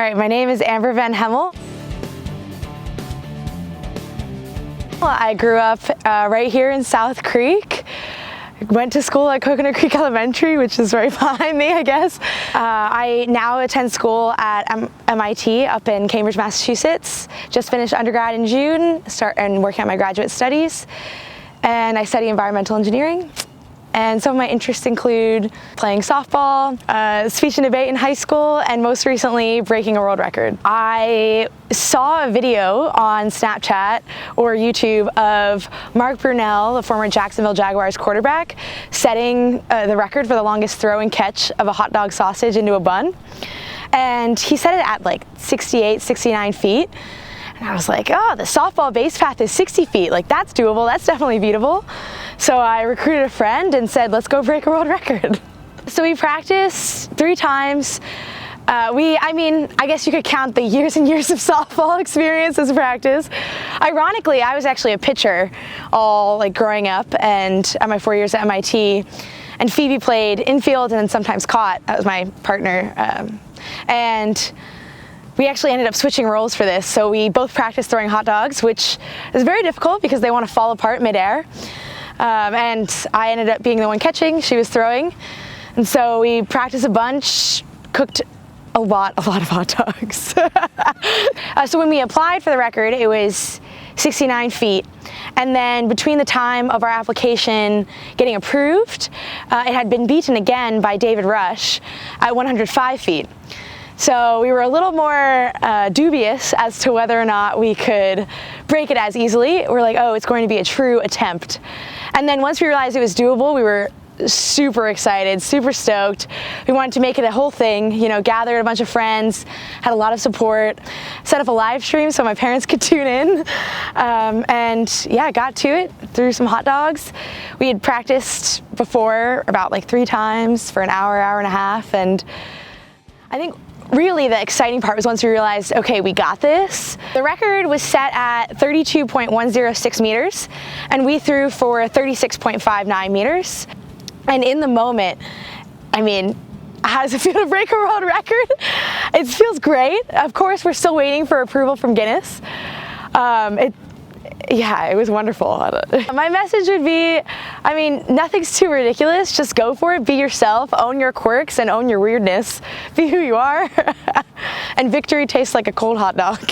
All right, my name is Amber Van Hemmel. I grew up right here in South Creek. Went to school at Coconut Creek Elementary, which is right behind me, I guess. I now attend school at MIT up in Cambridge, Massachusetts. Just finished undergrad in June, and working on my graduate studies. And I study environmental engineering. And some of my interests include playing softball, speech and debate in high school, and most recently breaking a world record. I saw a video on Snapchat or YouTube of Mark Brunell, the former Jacksonville Jaguars quarterback, setting the record for the longest throw and catch of a hot dog sausage into a bun. And he set it at like 68, 69 feet. And I was like, oh, the softball base path is 60 feet. Like, that's doable. That's definitely beatable. So I recruited a friend and said, let's go break a world record. So we practiced 3 times. I guess you could count the years and years of softball experience as practice. Ironically, I was actually a pitcher all like growing up and at my 4 years at MIT. And Phoebe played infield and then sometimes caught. That was my partner. And we actually ended up switching roles for this. So we both practiced throwing hot dogs, which is very difficult because they want to fall apart midair. And I ended up being the one catching, she was throwing. And so we practiced a bunch, cooked a lot of hot dogs. So when we applied for the record, it was 69 feet. And then between the time of our application getting approved, it had been beaten again by David Rush at 105 feet. So we were a little more dubious as to whether or not we could break it as easily. We're like, oh, it's going to be a true attempt. And then once we realized it was doable, we were super excited, super stoked. We wanted to make it a whole thing, you know, gathered a bunch of friends, had a lot of support, set up a live stream so my parents could tune in. And yeah, got to it, threw some hot dogs. We had practiced before about like 3 times for an hour, hour and a half. And I think really the exciting part was once we realized, okay, we got this. The record was set at 32.106 meters, and we threw for 36.59 meters. And in the moment, I mean, how does it feel to break a world record? It feels great. Of course, we're still waiting for approval from Guinness. Yeah, it was wonderful. My message would be, I mean, nothing's too ridiculous. Just go for it. Be yourself. Own your quirks and own your weirdness. Be who you are. And victory tastes like a cold hot dog.